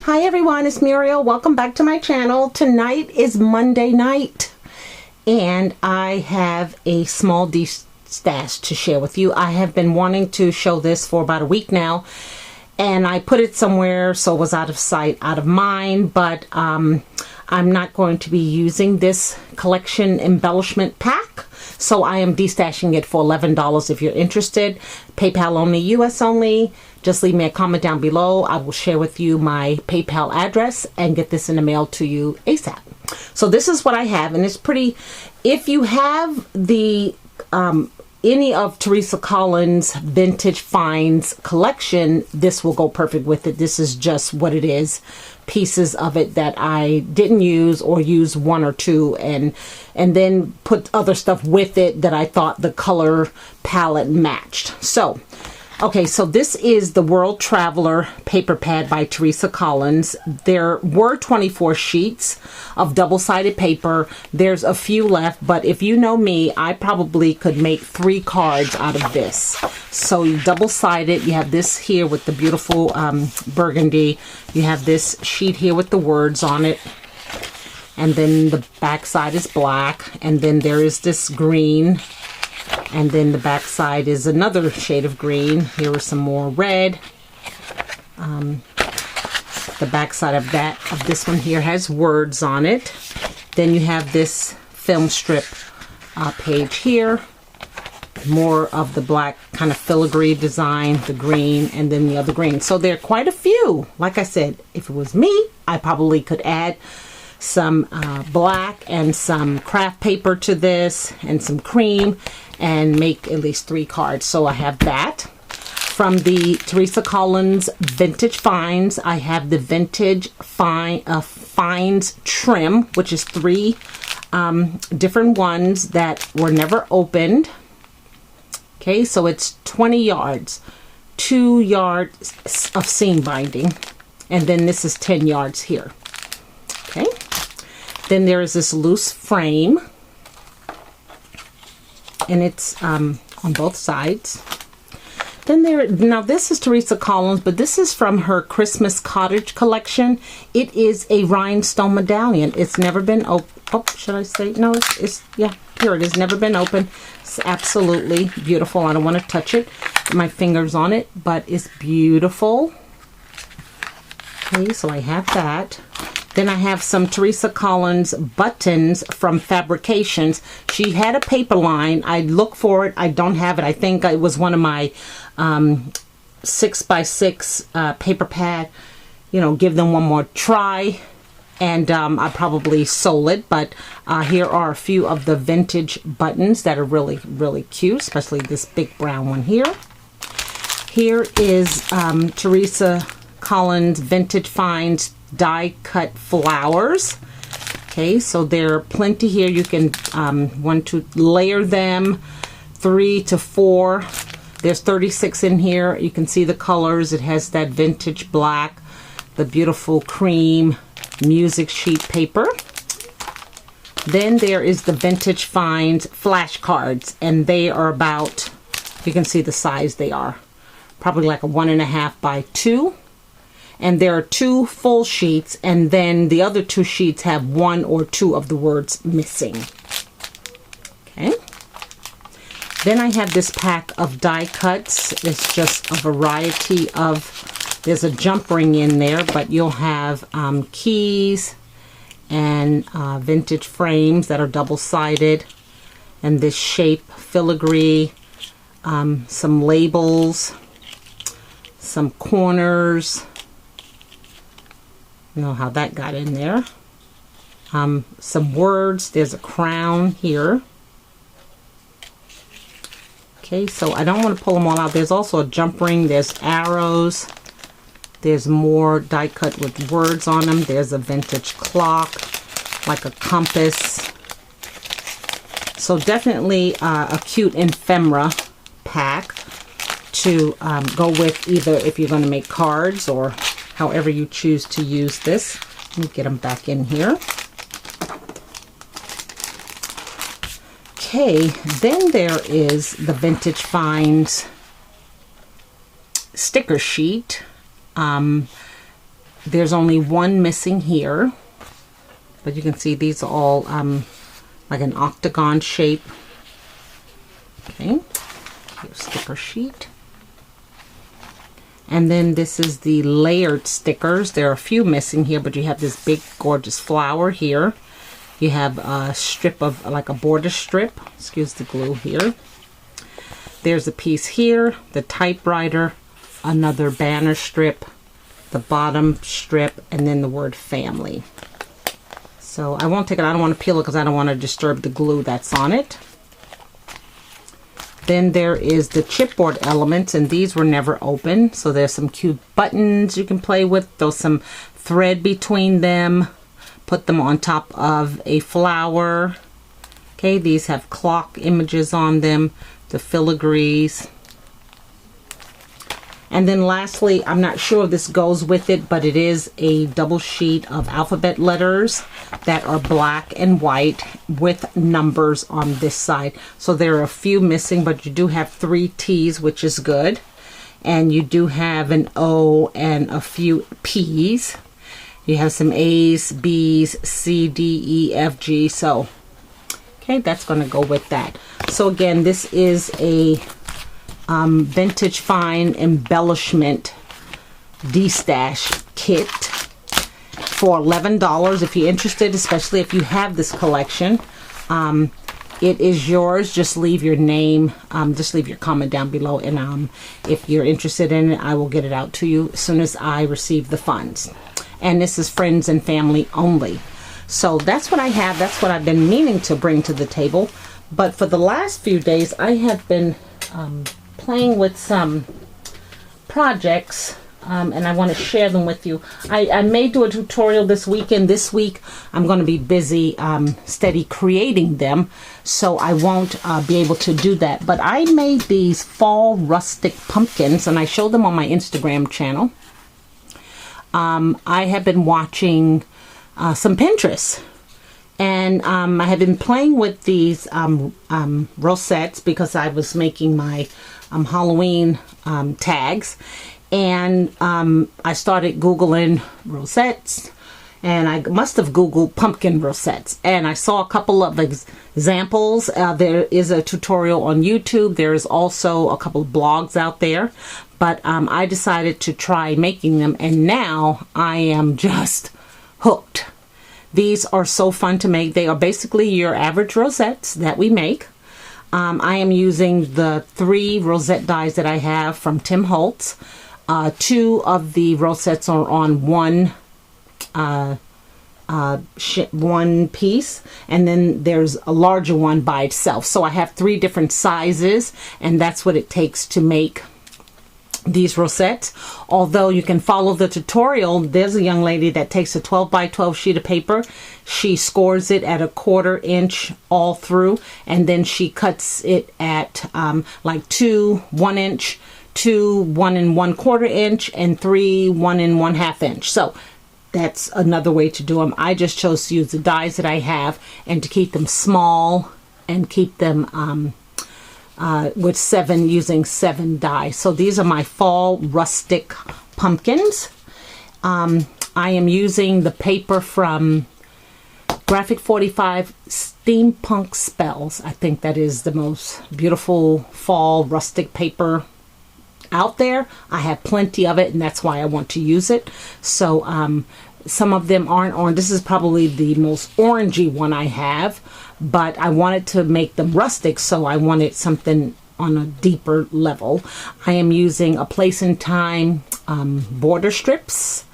Hi everyone, it's Muriel. Welcome back to my channel. Tonight is Monday night and I have a small DESTASH to share with you. I have been wanting to show this for about a week now and I put it somewhere so it was out of sight, out of mind, but I'm not going to be using this collection embellishment pack. So I am destashing it for $11 if you're interested. PayPal only, US only. Just leave me a comment down below. I will share with you my PayPal address and get this in the mail to you ASAP. So this is what I have, and it's pretty. If you have the any of Teresa Collins Vintage Finds collection, this will go perfect with it. This is just what it is. Pieces of it that I didn't use or use one or two and then put other stuff with it that I thought the color palette matched. So okay, so this is the World Traveler paper pad by Teresa Collins. There were 24 sheets of double-sided paper. There's a few left, but if you know me, I probably could make 3 cards out of this. So you double-sided, you have this here with the beautiful burgundy. You have this sheet here with the words on it. And then the back side is black. And then there is this green. And then the back side is another shade of green. Here is some more red. The back side of this one here has words on it. Then you have this film strip page here. More of the black kind of filigree design, the green, and then the other green. So there are quite a few. Like I said, if it was me, I probably could add some black and some craft paper to this and some cream and make at least 3 cards. So I have that. From the Teresa Collins Vintage Finds, I have the Vintage Finds Trim, which is 3 different ones that were never opened. Okay, so it's 20 yards, 2 yards of seam binding, and then this is 10 yards here. Okay, then there is this loose frame, and it's on both sides. Then now this is Teresa Collins, but this is from her Christmas Cottage collection. It is a rhinestone medallion. It's never been opened. Oh, should I say? No, it's yeah, here it is. Never been opened. It's absolutely beautiful. I don't want to touch it. My fingers on it, but it's beautiful. Okay, so I have that. Then I have some Teresa Collins buttons from Fabrications. She had a paper line. I look for it. I don't have it. I think it was one of my 6x6 paper pad. You know, give them one more try. And I probably sold it. But here are a few of the vintage buttons that are really, really cute. Especially this big brown one here. Here is Teresa Collins Vintage Finds die cut flowers. Okay, so there are plenty here. You can want to layer them 3 to 4. There's 36 in here. You can see the colors. It has that vintage black, the beautiful cream music sheet paper. Then there is the Vintage Finds flashcards, and they are about, you can see the size they are, probably like a 1.5 by 2. And there are 2 full sheets, and then the other 2 sheets have 1 or 2 of the words missing. Okay. Then I have this pack of die cuts. It's just a variety of, there's a jump ring in there, but you'll have keys and vintage frames that are double-sided, and this shape filigree, some labels, some corners. Know how that got in there. Some words. There's a crown here. Okay, so I don't want to pull them all out. There's also a jump ring. There's arrows. There's more die cut with words on them. There's a vintage clock, like a compass. So definitely a cute ephemera pack to go with either if you're going to make cards or however you choose to use this. Let me get them back in here. Okay, then there is the Vintage Finds sticker sheet. There's only one missing here, but you can see these are all like an octagon shape. Okay, here's sticker sheet. And then this is the layered stickers. There are a few missing here, but you have this big gorgeous flower here. You have a strip of like a border strip. Excuse the glue here. There's a piece here, the typewriter, another banner strip, the bottom strip, and then the word family. So I won't take it. I don't want to peel it because I don't want to disturb the glue that's on it. Then there is the chipboard elements, and these were never open. So there's some cute buttons you can play with. There's some thread between them. Put them on top of a flower. Okay, these have clock images on them, the filigrees. And then lastly, I'm not sure if this goes with it, but it is a double sheet of alphabet letters that are black and white with numbers on this side. So there are a few missing, but you do have 3 T's, which is good. And you do have an O and a few P's. You have some A's, B's, C, D, E, F, G. So, okay, that's going to go with that. So again, this is a vintage fine embellishment DESTASH kit for $11. If you're interested, especially if you have this collection, it is yours. Just leave your name, just leave your comment down below, and if you're interested in it, I will get it out to you as soon as I receive the funds. And this is friends and family only. So that's what I have. That's what I've been meaning to bring to the table. But for the last few days, I have been playing with some projects, and I want to share them with you. I may do a tutorial this weekend. This week I'm going to be busy steady creating them, so I won't be able to do that. But I made these fall rustic pumpkins, and I showed them on my Instagram channel. I have been watching some Pinterest, and I have been playing with these rosettes because I was making my Halloween tags, and I started Googling rosettes, and I must have Googled pumpkin rosettes, and I saw a couple of examples. There is a tutorial on YouTube. There is also a couple of blogs out there, but I decided to try making them, and now I am just hooked. These are so fun to make. They are basically your average rosettes that we make. I am using the 3 rosette dies that I have from Tim Holtz. 2 of the rosettes are on one piece, and then there's a larger one by itself. So I have 3 different sizes, and that's what it takes to make these rosettes. Although you can follow the tutorial, there's a young lady that takes a 12 by 12 sheet of paper. She scores it at 1/4 inch all through, and then she cuts it at like 2 1 inch, 2 1 1/4 inch, and 3 1 1/2 inch. So that's another way to do them. I just chose to use the dies that I have, and to keep them small and keep them with 7, using 7 die. So these are my fall rustic pumpkins. I am using the paper from Graphic 45 Steampunk Spells. I think that is the most beautiful fall rustic paper out there. I have plenty of it, and that's why I want to use it. So some of them aren't orange. This is probably the most orangey one I have, but I wanted to make them rustic, so I wanted something on a deeper level. I am using a Place and Time border strips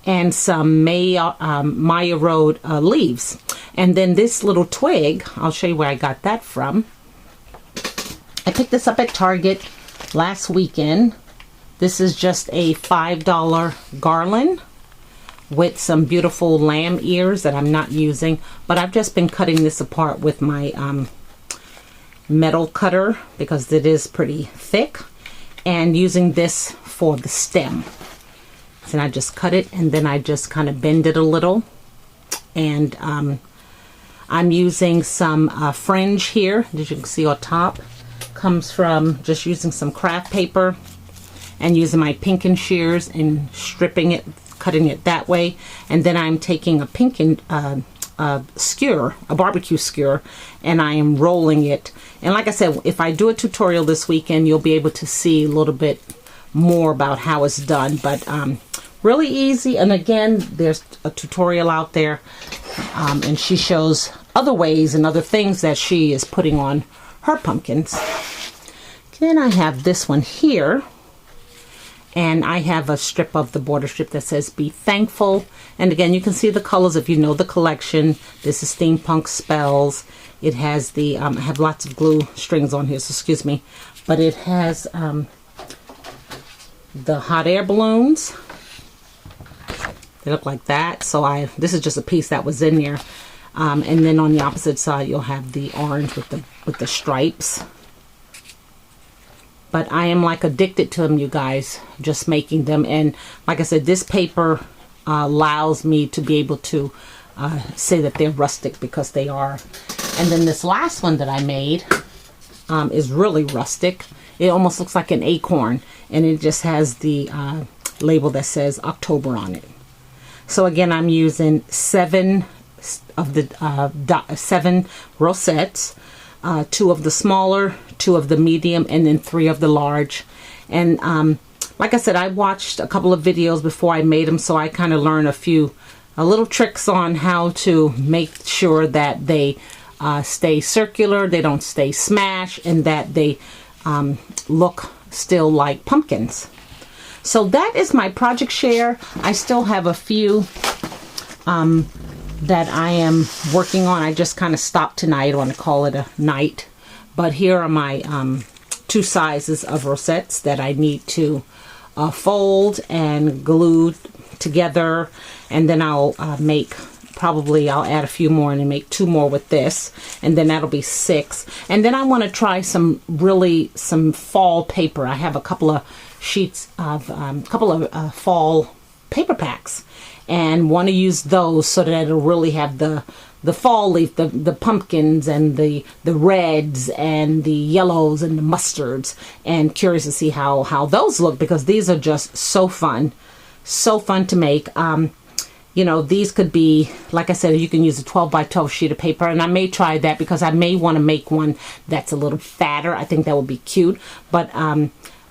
and some Maya Road leaves. And then this little twig, I'll show you where I got that from. I picked this up at Target last weekend. This is just a $5 garland with some beautiful lamb ears that I'm not using, but I've just been cutting this apart with my metal cutter because it is pretty thick, and using this for the stem. So I just cut it, and then I just kind of bend it a little, and I'm using some fringe here, as you can see on top. Comes from just using some craft paper and using my pinking shears and stripping it cutting it that way, and then I'm taking a pink and skewer, a barbecue skewer, and I am rolling it. And like I said, if I do a tutorial this weekend, you'll be able to see a little bit more about how it's done. But really easy, and again, there's a tutorial out there, and she shows other ways and other things that she is putting on her pumpkins. Then I have this one here, and I have a strip of the border strip that says "Be Thankful." And again, you can see the colors if you know the collection. This is Steampunk Spells. It has the I have lots of glue strings on here, so excuse me, but it has the hot air balloons. They look like that. So this is just a piece that was in there, and then on the opposite side you'll have the orange with the stripes. But I am like addicted to them, you guys, just making them. And like I said, this paper allows me to be able to say that they're rustic, because they are. And then this last one that I made is really rustic. It almost looks like an acorn, and it just has the label that says October on it. So again, I'm using 7 of the 7 rosettes, 2 of the smaller, 2 of the medium, and then 3 of the large. And like I said, I watched a couple of videos before I made them, so I kind of learned a little tricks on how to make sure that they stay circular, they don't stay smashed, and that they look still like pumpkins. So that is my project share. I still have a few that I am working on. I just kind of stopped tonight. I want to call it a night. But here are my 2 sizes of rosettes that I need to fold and glue together. And then I'll I'll add a few more and then make 2 more with this. And then that'll be 6. And then I want to try some fall paper. I have a couple of sheets of fall paper packs, and want to use those so that it'll really have the fall leaf, the pumpkins and the reds and the yellows and the mustards, and curious to see how those look, because these are just so fun to make. You know, these could be, like I said, you can use a 12 by 12 sheet of paper, and I may try that because I may want to make one that's a little fatter. I think that would be cute. But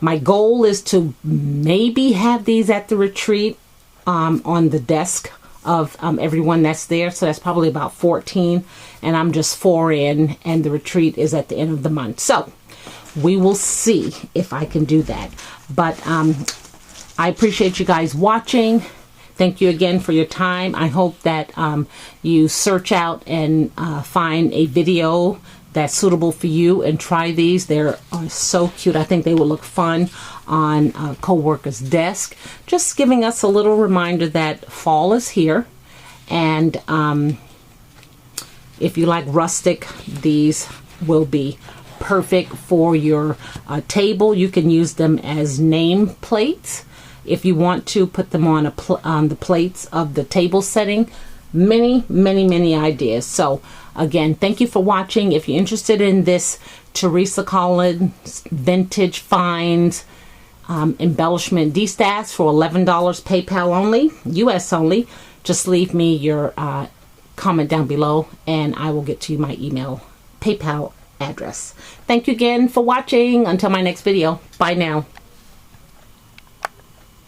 my goal is to maybe have these at the retreat on the desk of everyone that's there. So that's probably about 14, and I'm just 4 in, and the retreat is at the end of the month. So we will see if I can do that. But I appreciate you guys watching. Thank you again for your time. I hope that you search out and find a video that's suitable for you and try these. They're so cute. I think they will look fun on a co-worker's desk. Just giving us a little reminder that fall is here. And if you like rustic, these will be perfect for your table. You can use them as name plates. If you want to put them on the plates of the table setting. Many ideas. So again, thank you for watching. If you're interested in this Teresa Collins Vintage Finds embellishment DESTASH for $11 PayPal only, US only, just leave me your comment down below and I will get to you my email PayPal address. Thank you again for watching. Until my next video. Bye now.